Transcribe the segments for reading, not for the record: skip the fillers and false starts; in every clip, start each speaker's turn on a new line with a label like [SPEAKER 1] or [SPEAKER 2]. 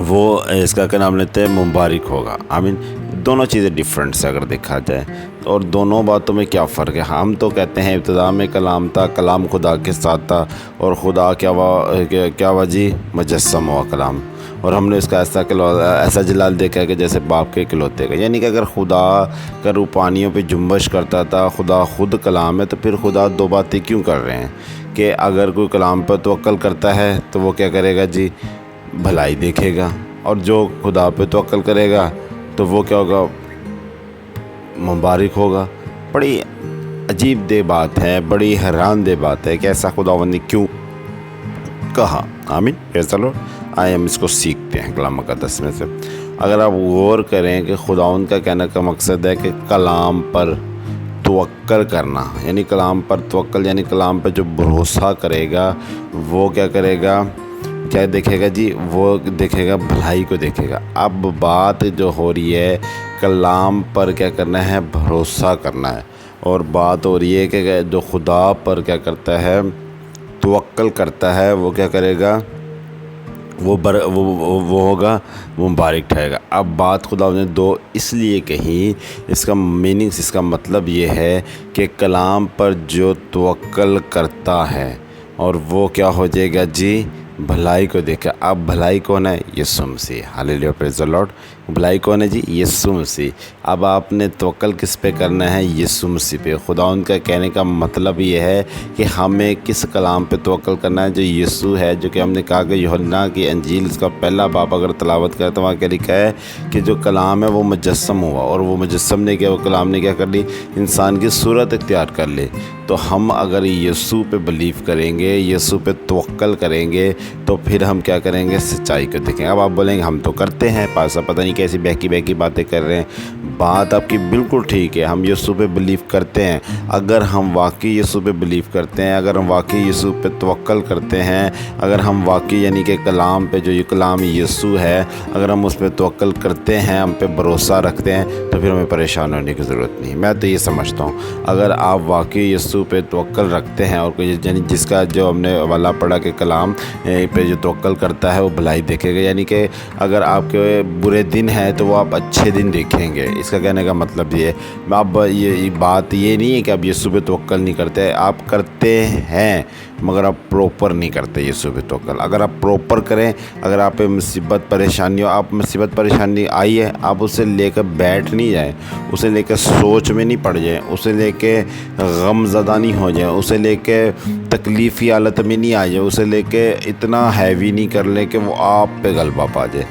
[SPEAKER 1] وہ اس کا کیا نام لیتے ہیں مبارک ہوگا. آمین. دونوں چیزیں ڈیفرنٹ سے اگر دیکھا جائے اور دونوں باتوں میں کیا فرق ہے. ہم تو کہتے ہیں ابتدا میں کلام تھا, کلام خدا کے ساتھ تھا اور خدا کیا ہوا جی مجسم ہوا کلام, اور ہم نے اس کا ایسا جلال دیکھا ہے کہ جیسے باپ کے اکلوتے کا. یعنی کہ اگر خدا کا روپانیوں پہ جنبش کرتا تھا, خدا خود کلام ہے, تو پھر خدا دو باتیں کیوں کر رہے ہیں کہ اگر کوئی کلام پر توکل کرتا ہے تو وہ کیا کرے گا جی بھلائی دیکھے گا, اور جو خدا پہ توکل کرے گا تو وہ کیا ہوگا مبارک ہوگا. بڑی عجیب دہ بات ہے, بڑی حیران دہ بات ہے کہ ایسا خداوند نے کیوں کہا. آمین. چلو آئے ہم اس کو سیکھتے ہیں کلام مقدس میں سے. اگر آپ غور کریں کہ خداوند کا کہنے کا مقصد ہے کہ کلام پر توکل کرنا, یعنی کلام پر توکل یعنی کلام پہ جو بھروسہ کرے گا وہ کیا کرے گا, کیا دیکھے گا جی, وہ دیکھے گا بھلائی کو دیکھے گا. اب بات جو ہو رہی ہے کلام پر کیا کرنا ہے بھروسہ کرنا ہے, اور بات ہو رہی ہے کہ جو خدا پر کیا کرتا ہے توکل کرتا ہے وہ کیا کرے گا وہ ہوگا مبارک ٹھہرے گا. اب بات خدا نے دو اس لیے کہی, اس کا میننگس, اس کا مطلب یہ ہے کہ کلام پر جو توکل کرتا ہے اور وہ کیا ہو جائے گا جی بھلائی کو دیکھا. اب بھلائی کون ہے, یسوع مسیح. ہالیلویا, پریز دی لارڈ. بھلائی کون ہے جی, یسوع مسیح. اب آپ نے توکل کس پہ کرنا ہے, یسوع مسیح پہ. خدا ان کا کہنے کا مطلب یہ ہے کہ ہمیں کس کلام پہ توکل کرنا ہے جو یسوع ہے, جو کہ ہم نے کہا کہ یوحنا کی انجیل اس کا پہلا باب اگر تلاوت کرے تو وہاں کیا لکھا ہے کہ جو کلام ہے وہ مجسم ہوا, اور وہ مجسم نے کیا, وہ کلام نے کیا کر لی, انسان کی صورت اختیار کر لی. تو ہم اگر یسوع پہ بلیو کریں گے, یسوع پہ توکل کریں گے, تو پھر ہم کیا کریں گے سچائی کو دیکھیں گے. اب آپ بولیں گے ہم تو کرتے ہیں پاسا, پتہ نہیں کیسی بہکی باتیں کر رہے ہیں. بات آپ کی بالکل ٹھیک ہے, ہم یسوع پہ بلیو کرتے ہیں. اگر ہم واقعی یسوع پہ بلیو کرتے ہیں, اگر ہم واقعی یسوع پہ توکل کرتے ہیں, اگر ہم واقعی یعنی کہ کلام پہ جو یہ کلام یسوع ہے اگر ہم اس پہ توکل کرتے ہیں, ہم پہ بھروسہ رکھتے ہیں, تو پھر ہمیں پریشان ہونے کی ضرورت نہیں. میں تو یہ سمجھتا ہوں اگر آپ واقعی یسوع پہ توکل رکھتے ہیں, اور کوئی یعنی جس کا جو ہم نے والا پڑھا کہ کلام پہ جو توکل کرتا ہے وہ بھلائی دیکھے گا, یعنی کہ اگر آپ کے برے دن ہیں تو وہ آپ اچھے دن دیکھیں گے. اس کا کہنے کا مطلب یہ ہے. اب یہ بات یہ نہیں ہے کہ آپ یسوع پہ توکل نہیں کرتے, آپ کرتے ہیں مگر آپ پروپر نہیں کرتے یسوع پہ توکل. اگر آپ پروپر کریں, اگر آپ پہ مصیبت پریشانی ہو, آپ مصیبت پریشانی آئی ہے, آپ اسے لے کر بیٹھ نہیں جائیں, اسے لے کے سوچ میں نہیں پڑ جائیں, اسے لے کے غم زدہ نہیں ہو جائیں, اسے لے کے تکلیفی حالت میں نہیں آ جائیں, اسے لے کے اتنا ہیوی نہیں کر لیں کہ وہ آپ پہ غلبہ پا جائے.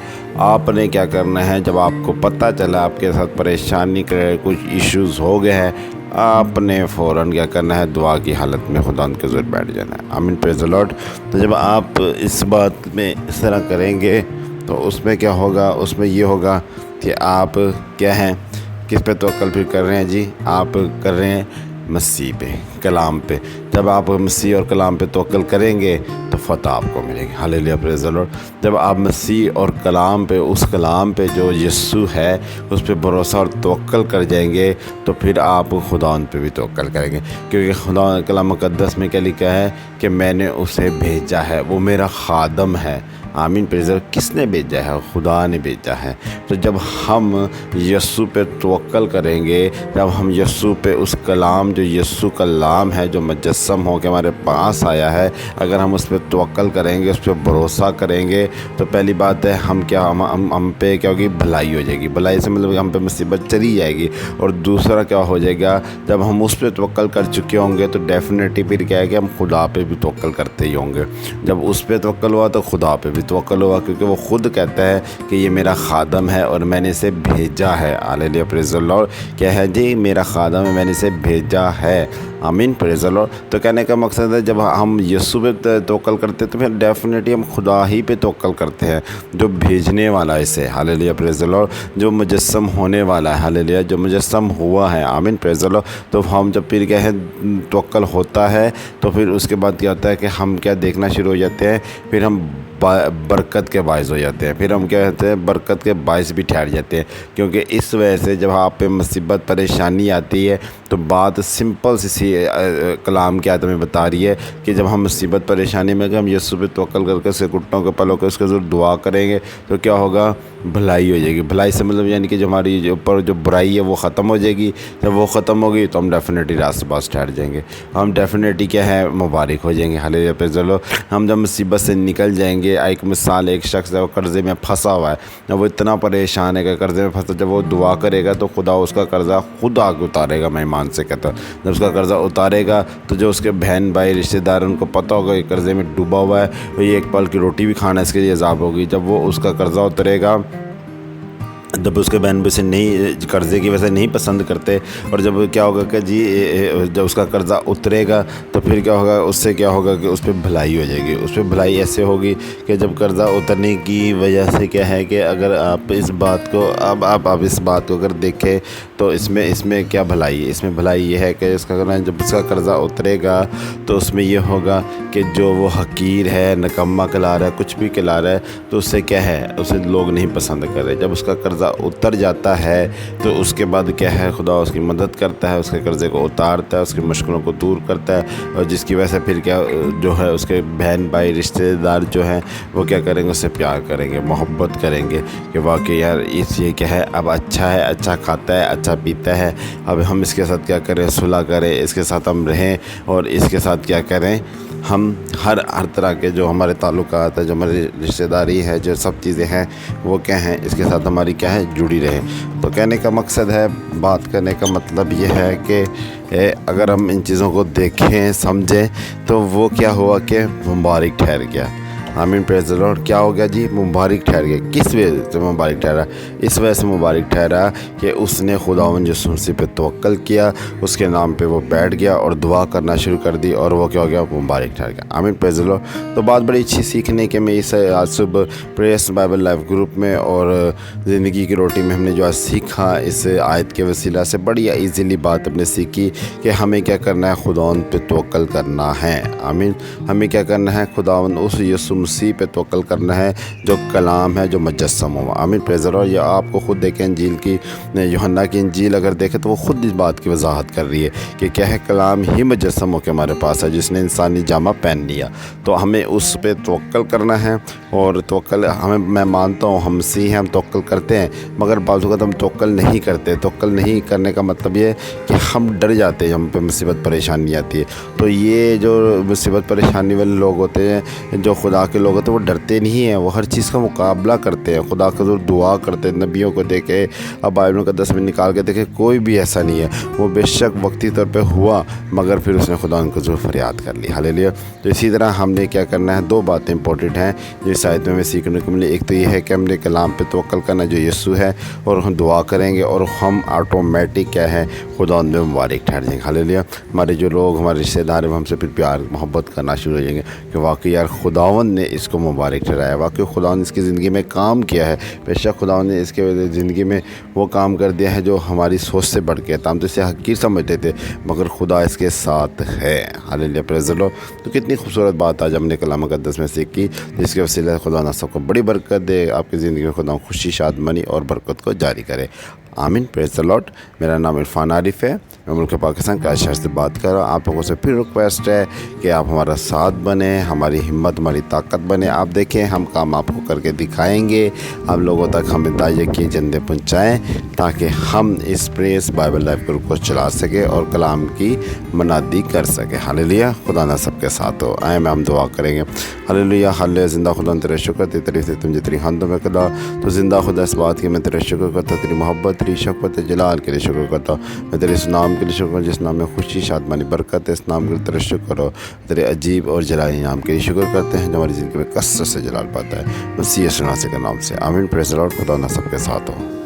[SPEAKER 1] آپ نے کیا کرنا ہے, جب آپ کو پتہ چلا آپ کے ساتھ پریشانی کے کچھ ایشوز ہو گئے ہیں, آپ نے فوراً کیا کرنا ہے دعا کی حالت میں خدا ان کے ذریعے بیٹھ جانا ہے. آمین, پریز دی لارڈ. تو جب آپ اس بات میں اس طرح کریں گے تو اس میں کیا ہوگا, اس میں یہ ہوگا کہ آپ کیا ہیں, کس پہ توکل پھر کر رہے ہیں جی, آپ کر رہے ہیں مسیح پہ, کلام پہ. جب آپ مسیح اور کلام پہ توکل کریں گے تو فتح آپ کو ملے گی. ہالیلویا, پریز دی لارڈ. جب آپ مسیح اور کلام پہ, اس کلام پہ جو یسوع ہے اس پہ بھروسہ اور توکل کر جائیں گے تو پھر آپ خدا ان پہ بھی توکل کریں گے, کیونکہ خدا کلام مقدس میں کیا لکھا ہے کہ میں نے اسے بھیجا ہے, وہ میرا خادم ہے. آمین, پریز دی لارڈ. کس نے بھیجا ہے, خدا نے بھیجا ہے. تو جب ہم یسوع پہ توکل کریں گے, جب ہم یسوع پہ اس کلام جو یسوع کلام ہے جو مجسم ہو کے ہمارے پاس آیا ہے, اگر ہم اس پہ توکل کریں گے, اس پہ بھروسہ کریں گے, تو پہلی بات ہے ہم پہ کیا ہوگی, بھلائی ہو جائے گی. بھلائی سے مطلب کہ ہم پہ مصیبت چلی جائے گی. اور دوسرا کیا ہو جائے گا, جب ہم اس پہ توکل کر چکے ہوں گے تو ڈیفینیٹلی پھر کیا ہے کہ ہم خدا پہ بھی توکل کرتے ہی ہوں گے. جب اس پہ توکل ہوا تو خدا پہ بھی توکل ہوا, کیونکہ وہ خود کہتا ہے کہ یہ میرا خادم ہے اور میں نے اسے بھیجا ہے. ہالیلویا, پریز دی لارڈ. کیا ہے جی, میرا خادم ہے, میں نے اسے بھیجا ہے. آمین, پریز دی لارڈ. تو کہنے کا مقصد ہے جب ہم یسوع پہ توکل کرتے ہیں تو پھر ڈیفینیٹلی ہم خدا ہی پہ توکل کرتے ہیں جو بھیجنے والا ہے اسے. ہالیلویا, پریز دی لارڈ. جو مجسم ہونے والا ہے. ہالیلویا, جو مجسم ہوا ہے. آمین, پریز دی لارڈ. تو ہم جب پھر کیا ہے توکل ہوتا ہے تو پھر اس کے بعد کیا ہوتا ہے کہ ہم کیا دیکھنا شروع ہو جاتے ہیں, پھر ہم برکت کے باعث ہو جاتے ہیں، پھر ہم کیا کہتے ہیں برکت کے باعث بھی ٹھہر جاتے ہیں، کیونکہ اس وجہ سے جب آپ پہ مصیبت پریشانی آتی ہے تو بات سمپل سی کلام کی آیت ہمیں بتا رہی ہے کہ جب ہم مصیبت پریشانی میں ہم یسوع پہ توکل کر کے اس کے گھٹنوں کے پلوں کے اس کے ضرور دعا کریں گے تو کیا ہوگا، بھلائی ہو جائے گی۔ بھلائی سے مطلب یعنی کہ جو ہماری اوپر جو برائی ہے وہ ختم ہو جائے گی، جب وہ ختم ہوگی تو ہم ڈیفینیٹلی راست باز ٹھہر جائیں گے، ہم ڈیفینیٹلی کیا ہے مبارک ہو جائیں گے۔ ہاللیلویہ، پہ چلو ہم جب مصیبت سے نکل جائیں گے۔ ایک مثال، ایک شخص ہے وہ قرضے میں پھنسا ہوا ہے، وہ اتنا پریشان ہے کہ قرضے میں پھنسا، جب وہ دعا کرے گا تو خدا اس کا قرضہ خود آ کے اتارے گا۔ میں ایمان سے کہتا ہوں جب اس کا قرضہ اتارے گا تو جو اس کے بہن بھائی رشتہ دار ان کو پتہ ہوگا کہ قرضے میں ڈوبا ہوا ہے، وہ یہ ایک پل کی روٹی بھی کھانا اس کے لیے عذاب ہوگی۔ جب وہ اس کا قرضہ اترے گا، جب اس کے بہن بھائی سے نہیں قرضے کی وجہ سے نہیں پسند کرتے، اور جب کیا ہوگا کہ جب اس کا قرضہ اترے گا تو پھر کیا ہوگا، اس سے کیا ہوگا کہ اس پہ بھلائی ہو جائے گی۔ اس پہ بھلائی ایسے ہوگی کہ جب قرضہ اترنے کی وجہ سے کیا ہے کہ اگر آپ اس بات کو آپ اس بات کو اگر دیکھیں تو اس میں کیا بھلائی ہے؟ اس میں بھلائی یہ ہے کہ جب اس کا قرضہ اترے گا تو اس میں یہ ہوگا کہ جو وہ حقیر ہے، نکمہ کہلا رہا ہے، کچھ بھی کہلا رہا ہے، تو اس سے کیا ہے، اسے لوگ نہیں پسند کر رہے۔ جب اس کا قرضہ اتر جاتا ہے تو اس کے بعد کیا ہے، خدا اس کی مدد کرتا ہے، اس کے قرضے کو اتارتا ہے، اس کی مشکلوں کو دور کرتا ہے، اور جس کی وجہ سے پھر کیا جو ہے اس کے بہن بھائی رشتے دار جو ہیں وہ کیا کریں گے، اس سے پیار کریں گے، محبت کریں گے کہ واقعی یار اس یہ کیا ہے، اب اچھا ہے، اچھا کھاتا ہے، اچھا پیتا ہے، اب ہم اس کے ساتھ کیا کریں، صلح کریں، اس کے ساتھ ہم رہیں، اور اس کے ساتھ کیا کریں، ہم ہر طرح کے جو ہمارے تعلقات ہیں، جو ہماری رشتہ داری ہے، جو سب چیزیں ہیں وہ کیا ہیں، اس کے ساتھ ہماری کیا ہے، جڑی رہیں۔ تو کہنے کا مقصد ہے، بات کرنے کا مطلب یہ ہے کہ اگر ہم ان چیزوں کو دیکھیں سمجھیں تو وہ کیا ہوا کہ مبارک ٹھہر گیا۔ آمین، پریز دی لارڈ۔ کیا ہو گیا جی، مبارک ٹھہر گیا۔ کس وجہ سے مبارک ٹھہرا؟ اس وجہ سے مبارک ٹھہرا کہ اس نے خداوند یسوع مسیح پہ توکل کیا، اس کے نام پہ وہ بیٹھ گیا اور دعا کرنا شروع کر دی، اور وہ کیا ہو گیا، مبارک ٹھہر گیا۔ آمین، پریز دی لارڈ۔ تو بات بڑی اچھی سیکھنے کے میں اس آج صبح پریس بائبل لائف گروپ میں اور زندگی کی روٹی میں ہم نے جو آج سیکھا، اس آیت کے وسیلہ سے بڑی ایزیلی بات ہم نے سیکھی کہ ہمیں کیا کرنا ہے، خداوند پہ توکل کرنا ہے۔ آمین، ہمیں کیا کرنا ہے، خداوند اس یسوع مسیح پہ توکل کرنا ہے جو کلام ہے، جو مجسم ہوا۔ آمین، پریز دی لارڈ۔ یا آپ کو خود دیکھیں انجیل کی، یوحنا کی انجیل اگر دیکھیں تو وہ خود اس بات کی وضاحت کر رہی ہے کہ کیا ہے، کلام ہی مجسم ہو کے ہمارے پاس ہے، جس نے انسانی جامہ پہن لیا۔ تو ہمیں اس پہ توکل کرنا ہے، اور توکل میں مانتا ہوں ہم مسیح ہیں، ہم توکل کرتے ہیں، مگر بعض اوقات ہم توکل نہیں کرتے۔ توکل نہیں کرنے کا مطلب یہ ہے کہ ہم ڈر جاتے ہیں، ہم پہ مصیبت پریشانی آتی ہے۔ تو یہ جو مصیبت پریشانی والے لوگ ہوتے ہیں، جو خدا کے لوگ ہوتے ہیں، وہ ڈرتے نہیں ہیں، وہ ہر چیز کا مقابلہ کرتے ہیں، خدا کا ضرور دعا کرتے ہیں۔ نبیوں کو دیکھے، اب بائبل مقدس میں نکال کے دیکھے، کوئی بھی ایسا نہیں ہے، وہ بے شک وقتی طور پہ ہوا، مگر پھر اس نے خدا ان کو ضرور فریاد کر لی۔ ہاللیلویہ۔ تو اسی طرح ہم نے کیا کرنا ہے، دو باتیں امپورٹنٹ ہیں جو اس آیت میں ہمیں سیکھنے کو ملی۔ ایک تو یہ ہے کہ ہم نے کلام پہ توکل کرنا جو یسوع ہے، اور ہم دعا کریں گے، اور ہم آٹومیٹک کیا ہے، خدا ان میں مبارک ٹھہر جائیں گے۔ ہاللیلویہ۔ ہمارے جو لوگ، ہمارے رشتہ دار ہیں، وہ ہم سے پھر پیار محبت کرنا شروع ہو جائیں گے کہ واقعی یار خداوند نے اس کو مبارک ٹھہرایا، واقعی خداوند نے اس کی زندگی میں کام کیا ہے۔ بے شک خداوند نے اس کے زندگی میں وہ کام کر دیا ہے جو ہماری سوچ سے بڑھ کے تھا، ہم تو اسے حقیر سمجھتے تھے، مگر خدا اس کے ساتھ ہے۔ ہاللیلویہ، پریز دی لارڈ۔ تو کتنی خوبصورت بات آج ہم نے کلام مقدس میں سیکھی، جس کے وسیلے سے خدا نہ سب کو بڑی برکت دے، آپ کی زندگی میں خدا خوشی، شادمانی اور برکت کو جاری کرے۔ آمین، پریز دی لارڈ۔ میرا نام عرفان عارف ہے، میں ملک پاکستان کراچی شہر سے بات کر رہا ہوں۔ آپ لوگوں سے پھر ریکویسٹ ہے کہ آپ ہمارا ساتھ بنیں، ہماری ہمت، ہماری طاقت بنیں۔ آپ دیکھیں ہم کام آپ کو کر کے دکھائیں گے، آپ لوگوں تک ہم یقین چندے پہنچائیں، تاکہ ہم اس پریس بائبل لائف گروپ کو چلا سکیں اور کلام کی منادی کر سکیں۔ ہاللیلویہ، خدا نہ سب کے ساتھ ہو۔ آئیں میں ہم دعا کریں گے۔ ہاللیلویہ، ہاللیلویہ۔ زندہ خدا تیرے شکر، تیری تعریف تم جتنی حمدوں میں خدا، تو زندہ خدا اس بات کی میں تیرے شکر کرتا، تیری محبت، تیری شفقت، جلال کے لیے شکر کرتا ہوں۔ میں تیرے اس نام کے لیے شکر، جس نام میں خوشی، شادمانی، برکت ہے، اس نام کے لیے تیرے شکر ہو۔ تیرے عجیب اور جلالی نام کے لیے شکر کرتے ہیں جو ہماری زندگی میں کثرت سے جلال پاتا ہے، مسیح یسوع کے نام سے۔ آمین، پریز دی لارڈ۔ خدا نہ سب کے ساتھ ہو۔